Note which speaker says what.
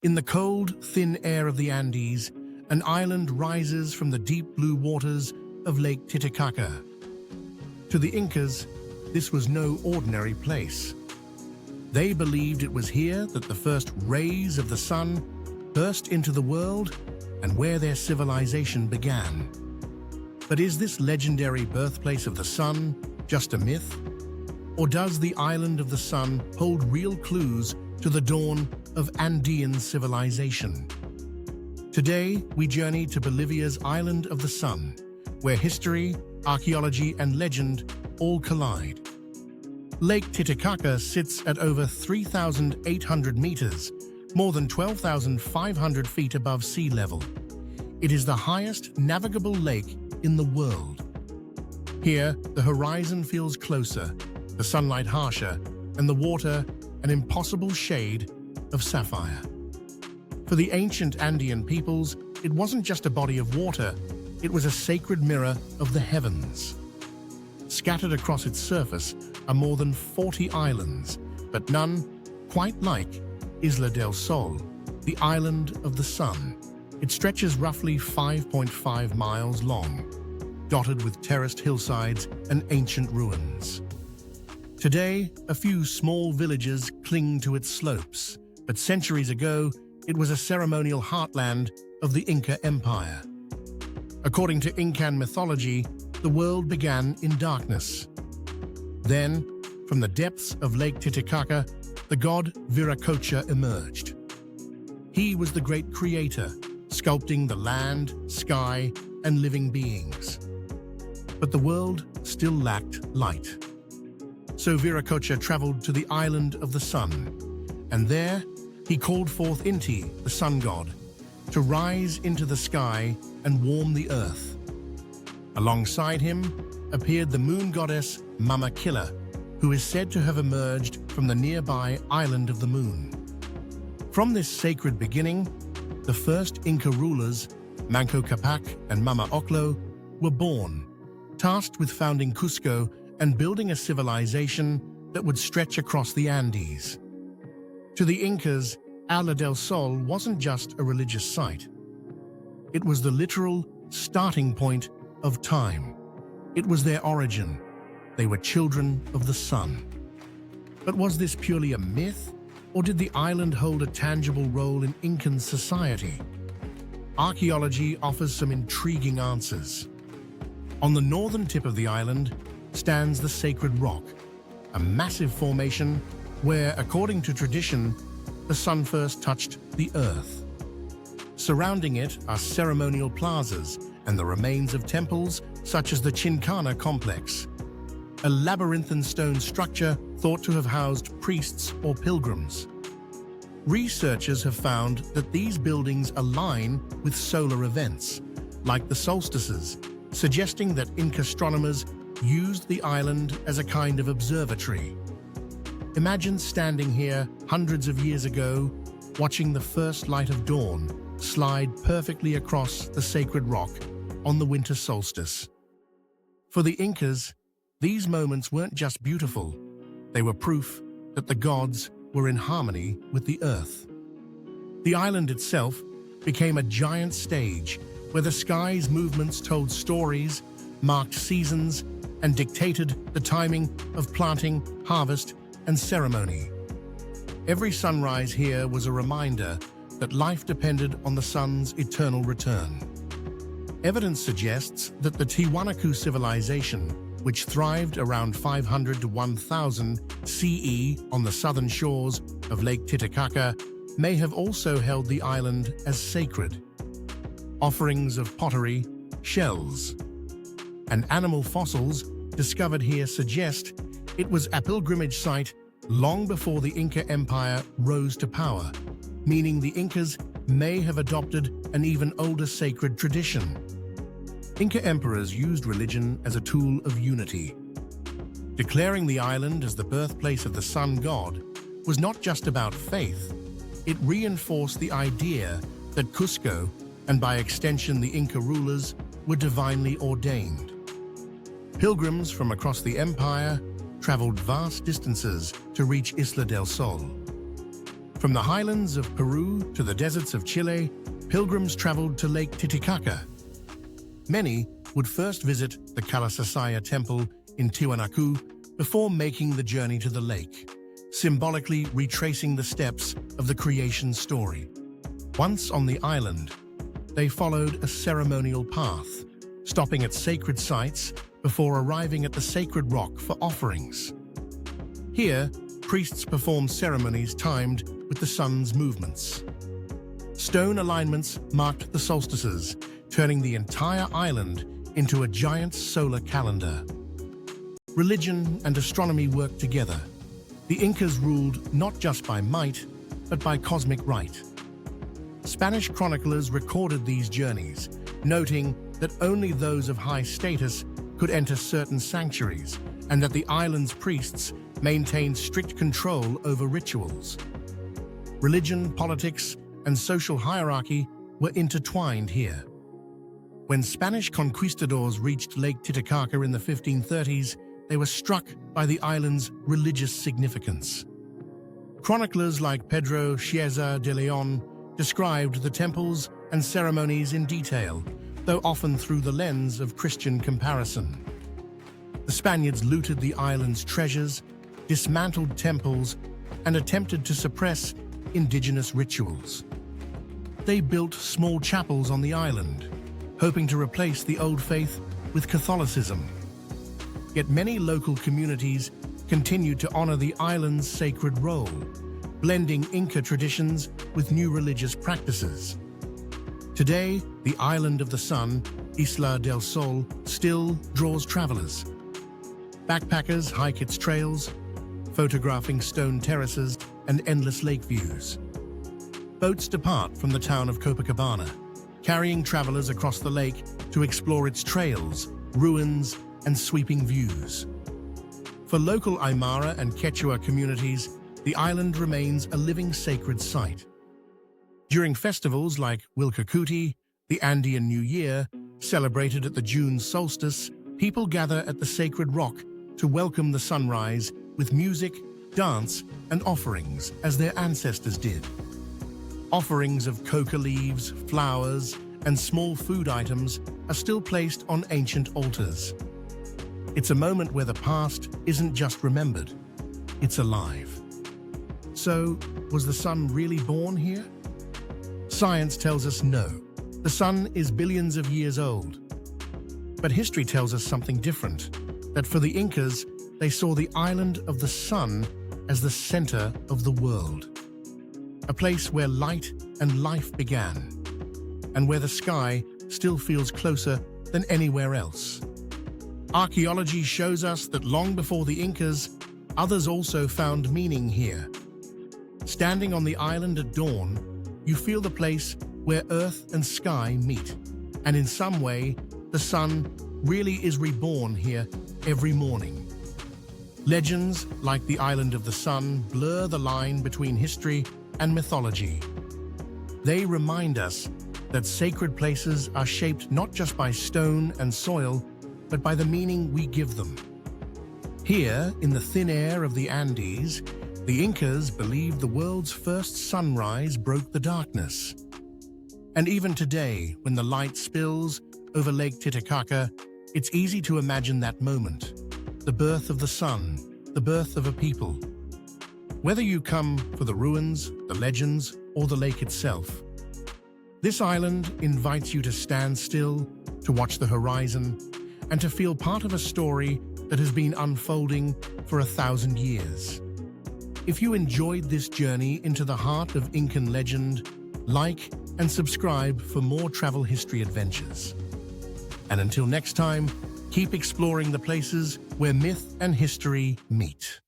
Speaker 1: In the cold, thin air of the Andes, an island rises from the deep blue waters of Lake Titicaca. To the Incas, this was no ordinary place. They believed it was here that the first rays of the sun burst into the world and where their civilization began. But is this legendary birthplace of the sun just a myth? Or does the island of the sun hold real clues to the dawn of Andean civilization? Today, we journey to Bolivia's Island of the Sun, where history, archaeology, and legend all collide. Lake Titicaca sits at over 3,800 meters, more than 12,500 feet above sea level. It is the highest navigable lake in the world. Here, the horizon feels closer, the sunlight harsher, and the water an impossible shade of sapphire. For the ancient Andean peoples, it wasn't just a body of water, it was a sacred mirror of the heavens. Scattered across its surface are more than 40 islands, but none quite like Isla del Sol, the island of the sun. It stretches roughly 5.5 miles long, dotted with terraced hillsides and ancient ruins. Today, a few small villages cling to its slopes, but centuries ago, it was a ceremonial heartland of the Inca Empire. According to Incan mythology, the world began in darkness. Then, from the depths of Lake Titicaca, the god Viracocha emerged. He was the great creator, sculpting the land, sky, and living beings. But the world still lacked light. So Viracocha traveled to the island of the sun, and there he called forth Inti, the sun god, to rise into the sky and warm the earth. Alongside him appeared the moon goddess Mama Killa, who is said to have emerged from the nearby island of the moon. From this sacred beginning, the first Inca rulers, Manco Capac and Mama Oclo, were born, tasked with founding Cusco and building a civilization that would stretch across the Andes. To the Incas, Isla del Sol wasn't just a religious site. It was the literal starting point of time. It was their origin. They were children of the sun. But was this purely a myth, or did the island hold a tangible role in Incan society? Archaeology offers some intriguing answers. On the northern tip of the island stands the Sacred Rock, a massive formation where, according to tradition, the sun first touched the earth. Surrounding it are ceremonial plazas and the remains of temples such as the Chincana complex, a labyrinthine stone structure thought to have housed priests or pilgrims. Researchers have found that these buildings align with solar events, like the solstices, suggesting that Inca astronomers used the island as a kind of observatory. Imagine standing here hundreds of years ago, watching the first light of dawn slide perfectly across the sacred rock on the winter solstice. For the Incas, these moments weren't just beautiful, they were proof that the gods were in harmony with the earth. The island itself became a giant stage where the sky's movements told stories, marked seasons, and dictated the timing of planting, harvest, and ceremony. Every sunrise here was a reminder that life depended on the sun's eternal return. Evidence suggests that the Tiwanaku civilization, which thrived around 500 to 1000 CE on the southern shores of Lake Titicaca, may have also held the island as sacred. Offerings of pottery, shells, and animal fossils discovered here suggest it was a pilgrimage site long before the Inca Empire rose to power, meaning the Incas may have adopted an even older sacred tradition. Inca emperors used religion as a tool of unity. Declaring the island as the birthplace of the sun god was not just about faith, it reinforced the idea that Cusco, and by extension the Inca rulers, were divinely ordained. Pilgrims from across the empire traveled vast distances to reach Isla del Sol. From the highlands of Peru to the deserts of Chile, pilgrims traveled to Lake Titicaca. Many would first visit the Kalasasaya temple in Tiwanaku before making the journey to the lake, symbolically retracing the steps of the creation story. Once on the island, they followed a ceremonial path, stopping at sacred sites before arriving at the sacred rock for offerings. Here, priests performed ceremonies timed with the sun's movements. Stone alignments marked the solstices, turning the entire island into a giant solar calendar. Religion and astronomy worked together. The Incas ruled not just by might, but by cosmic right. Spanish chroniclers recorded these journeys, noting that only those of high status could enter certain sanctuaries, and that the island's priests maintained strict control over rituals. Religion, politics, and social hierarchy were intertwined here. When Spanish conquistadors reached Lake Titicaca in the 1530s, they were struck by the island's religious significance. Chroniclers like Pedro Chiesa de Leon described the temples and ceremonies in detail, though often through the lens of Christian comparison. The Spaniards looted the island's treasures, dismantled temples, and attempted to suppress indigenous rituals. They built small chapels on the island, hoping to replace the old faith with Catholicism. Yet many local communities continued to honor the island's sacred role, blending Inca traditions with new religious practices. Today, the island of the sun, Isla del Sol, still draws travelers. Backpackers hike its trails, photographing stone terraces and endless lake views. Boats depart from the town of Copacabana, carrying travelers across the lake to explore its trails, ruins, and sweeping views. For local Aymara and Quechua communities, the island remains a living sacred site. During festivals like Wilcacuti, the Andean New Year, celebrated at the June solstice, people gather at the sacred rock to welcome the sunrise with music, dance, and offerings as their ancestors did. Offerings of coca leaves, flowers, and small food items are still placed on ancient altars. It's a moment where the past isn't just remembered, it's alive. So, was the sun really born here? Science tells us no. The sun is billions of years old. But history tells us something different, that for the Incas, they saw the island of the sun as the center of the world. A place where light and life began, and where the sky still feels closer than anywhere else. Archaeology shows us that long before the Incas, others also found meaning here. Standing on the island at dawn, you feel the place where earth and sky meet, and in some way, the sun really is reborn here every morning. Legends, like the Island of the Sun, blur the line between history and mythology. They remind us that sacred places are shaped not just by stone and soil, but by the meaning we give them. Here, in the thin air of the Andes, the Incas believed the world's first sunrise broke the darkness. And even today, when the light spills over Lake Titicaca, it's easy to imagine that moment, the birth of the sun, the birth of a people. Whether you come for the ruins, the legends, or the lake itself, this island invites you to stand still, to watch the horizon, and to feel part of a story that has been unfolding for 1,000 years. If you enjoyed this journey into the heart of Incan legend, like and subscribe for more travel history adventures. And until next time, keep exploring the places where myth and history meet.